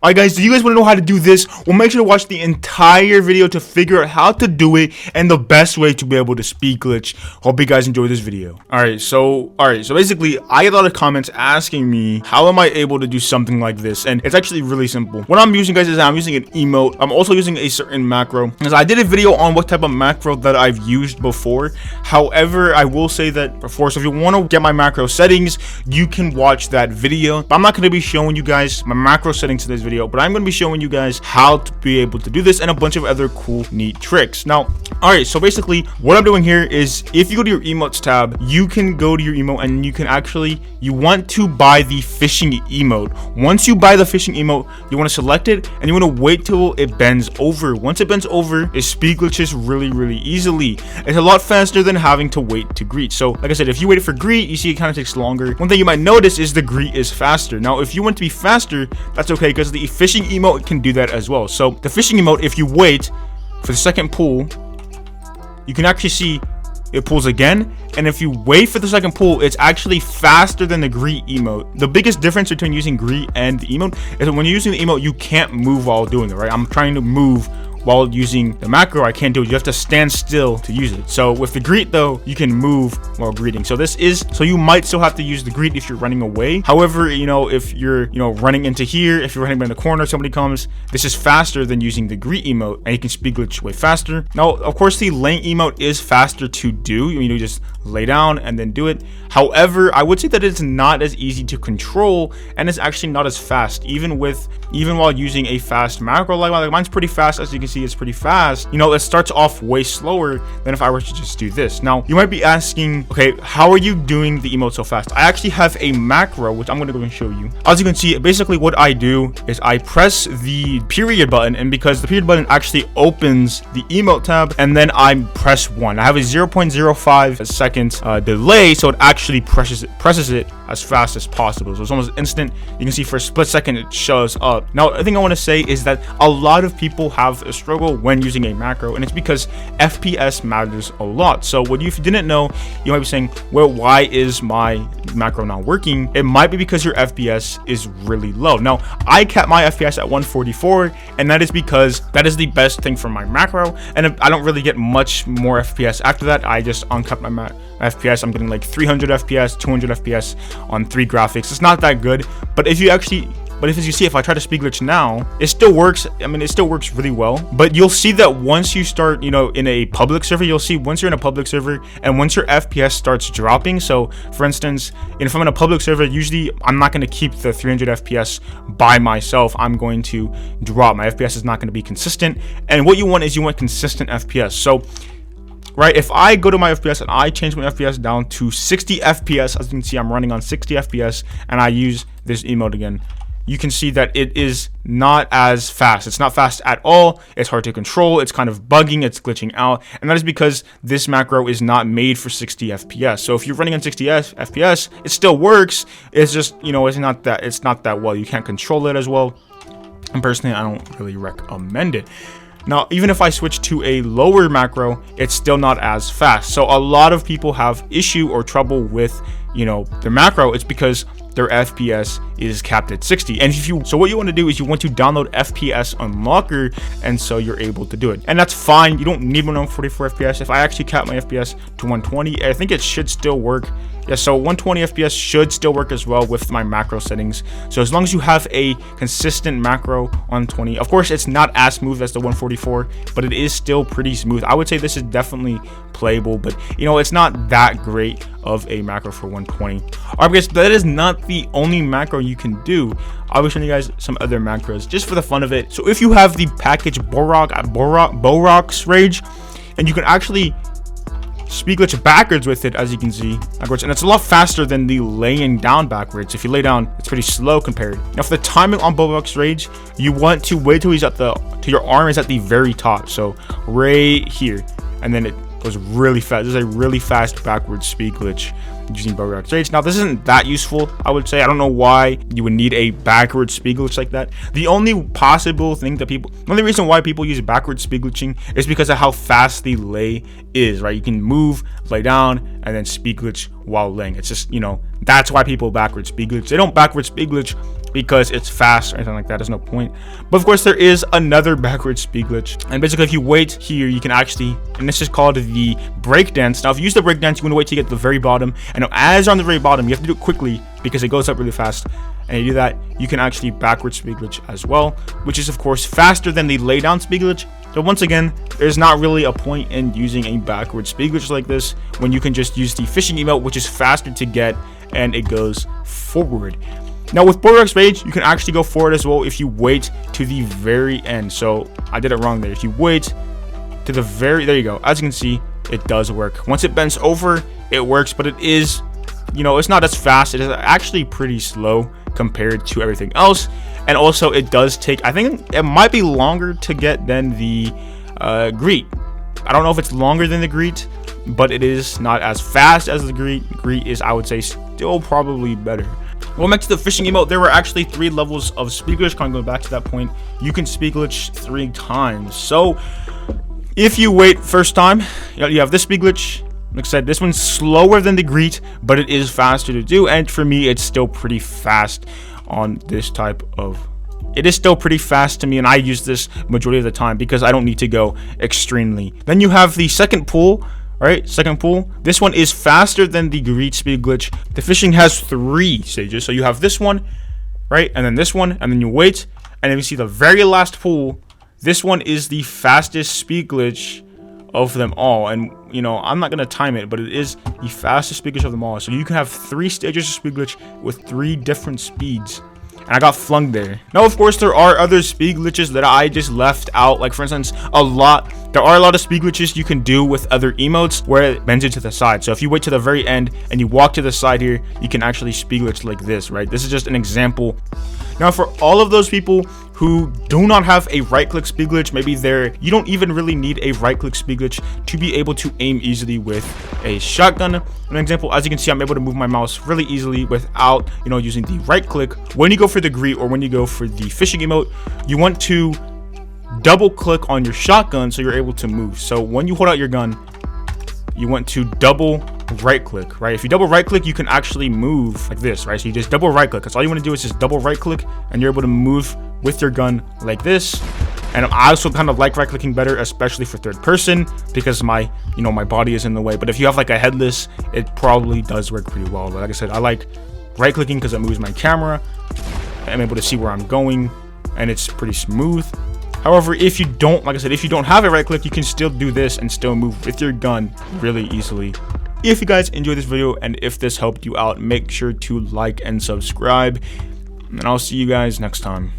Alright guys, do you guys want to know how to do this? Well, make sure to watch the entire video to figure out how to do it and the best way to be able to speed glitch. Hope you guys enjoy this video. Alright, so basically I get a lot of comments asking me how am I able to do something like this, and it's actually really simple. What I'm using, guys, is I'm using an emote. I'm also using a certain macro, because I did a video on what type of macro that I've used before. However, I will say that before, so if you want to get my macro settings, you can watch that video. But I'm not going to be showing you guys my macro settings in this video, but I'm going to be showing you guys how to be able to do this and a bunch of other cool, neat tricks. Now, alright, so basically what I'm doing here is if you go to your emotes tab, you can go to your emote and you can actually, you want to buy the fishing emote. Once you buy the fishing emote, you want to select it and you want to wait till it bends over. Once it bends over, it speed glitches really easily. It's a lot faster than having to wait to greet. So like I said, if you wait for greet, you see it kind of takes longer. One thing you might notice is the greet is faster. Now, if you want to be faster, that's okay, because the fishing emote can do that as well. So the fishing emote, if you wait for the second pull, you can actually see it pulls again, and if you wait for the second pull, it's actually faster than the greet emote. The biggest difference between using greet and the emote is that when you're using the emote, you can't move while doing it, right? I'm trying to move while using the macro, I can't do it. You have to stand still to use it. So with the greet though, you can move while greeting. So you might still have to use the greet if you're running away. However, if you're running into here, if you're running behind the corner, somebody comes, this is faster than using the greet emote, and you can speed glitch way faster. Now, of course, the laying emote is faster to do. You just lay down and then do it. However, I would say that it's not as easy to control, and it's actually not as fast, even while using a fast macro. Like mine's pretty fast, as you can see. It's pretty fast. It starts off way slower than if I were to just do this. Now, you might be asking, okay, how are you doing the emote so fast? I actually have a macro, which I'm going to go and show you. As you can see, basically what I do is I press the period button, and because the period button actually opens the emote tab, and then I press 1. I have a 0.05 seconds delay, so it actually presses it as fast as possible. So it's almost instant. You can see for a split second it shows up. Now, the thing I want to say is that a lot of people have a struggle when using a macro, and it's because FPS matters a lot. So if you didn't know, you might be saying, well, why is my macro not working? It might be because your FPS is really low. Now, I kept my FPS at 144, and that is because that is the best thing for my macro, and I don't really get much more FPS after that. I just uncapped my FPS. I'm getting like 300 FPS, 200 FPS on 3 graphics. It's not that good, but as you see, if I try to speed glitch now, it still works. I mean, it still works really well, but you'll see that once you start, in a public server, you'll see once you're in a public server and once your FPS starts dropping. So for instance, if I'm in a public server, usually I'm not going to keep the 300 FPS by myself. I'm going to drop. My FPS is not going to be consistent. And what you want consistent FPS. So right, if I go to my FPS and I change my FPS down to 60 FPS, as you can see, I'm running on 60 FPS, and I use this emote again, you can see that it is not as fast. It's not fast at all. It's hard to control. It's kind of bugging. It's glitching out. And that is because this macro is not made for 60 FPS. So if you're running on 60 FPS, it still works. It's just, it's not that well. You can't control it as well. And personally, I don't really recommend it. Now, even if I switch to a lower macro, it's still not as fast. So a lot of people have issue or trouble with, their macro. It's because their FPS is capped at 60. And so what you want to do is you want to download FPS Unlocker, and so you're able to do it. And that's fine. You don't need 144 FPS. If I actually cap my FPS to 120, I think it should still work. Yeah, so 120 FPS should still work as well with my macro settings. So as long as you have a consistent macro on 20, of course, it's not as smooth as the 144, but it is still pretty smooth. I would say this is definitely playable, but it's not that great of a macro for 120. All right, guys, that is not the only macro you can do. I'll be showing you guys some other macros just for the fun of it. So if you have the package BOROCK'S Rage, and you can actually speed glitch backwards with it, as you can see, backwards, and it's a lot faster than the laying down backwards. If you lay down, it's pretty slow compared. Now, for the timing on BOROCK'S Rage, you want to wait till your arm is at the very top, so right here, and then it goes really fast. This is a really fast backwards speed glitch. using BOROCK'S rage. Now this isn't that useful, I would say. I don't know why you would need a backwards speed glitch like that. The only reason why people use backwards speed glitching is because of how fast the lay is, right? You can move, lay down, and then speed glitch while laying. It's just, you know, that's why people backwards speed glitch. They don't backwards speed glitch because it's fast or anything like that. There's no point. But of course there is another backwards speed glitch, and basically if you wait here, you can actually, and this is called the breakdance. Now if you use the breakdance, you want to wait to get to the very bottom, and as you're on the very bottom, you have to do it quickly because it goes up really fast. And you do that, you can actually backwards speed glitch as well, which is of course faster than the lay down speed glitch. So once again, there's not really a point in using a backwards speed glitch like this when you can just use the fishing emote, which is faster to get and it goes forward. Now with BOROCK'S rage, you can actually go forward as well if you wait to the very end. So I did it wrong there. If you wait to the very, there you go. As you can see, it does work. Once it bends over, it works, but it is, you know, it's not as fast. It is actually pretty slow compared to everything else. And also it does take, I think it might be longer to get than the greet. I don't know if it's longer than the greet, but it is not as fast as the greet. Greet is, I would say, still probably better. Going back to the fishing emote, there were actually 3 levels of speed glitch. Kind of going back to that point, you can speed glitch 3 times. So if you wait first time, you have this speed glitch. Like I said, this one's slower than the greet, but it is faster to do. And for me, it's still pretty fast on this type of, it is still pretty fast to me, and I use this majority of the time because I don't need to go extremely. Then you have the second pool. Right, second pool. This one is faster than the greet speed glitch. The fishing has 3 stages. So you have this one, right, and then this one, and then you wait, and then you see the very last pool. This one is the fastest speed glitch of them all. And you know, I'm not gonna time it, but it is the fastest speed glitch of them all. So you can have 3 stages of speed glitch with 3 different speeds. And I got flung there. Now, of course, there are other speed glitches that I just left out. Like, for instance, there are a lot of speed glitches you can do with other emotes where it bends it to the side. So if you wait to the very end and you walk to the side here, you can actually speed glitch like this, right? This is just an example. Now, for all of those people who do not have a right click speed glitch, maybe you don't even really need a right click speed glitch to be able to aim easily with a shotgun. An example, as you can see, I'm able to move my mouse really easily without, you know, using the right click. When you go for the greet or when you go for the fishing emote, you want to double click on your shotgun so you're able to move. So when you hold out your gun, you want to double right click, right? If you double right click, you can actually move like this, right? So you just double right click. That's all you want to do is just double right click, and you're able to move with your gun like this. And I also kind of like right clicking better, especially for third person, because my body is in the way. But if you have like a headless, it probably does work pretty well. But like I said, I like right clicking because it moves my camera. I'm able to see where I'm going, and it's pretty smooth. However, if you don't, like I said, if you don't have a right click, you can still do this and still move with your gun really easily. If you guys enjoyed this video and if this helped you out, make sure to like and subscribe, and I'll see you guys next time.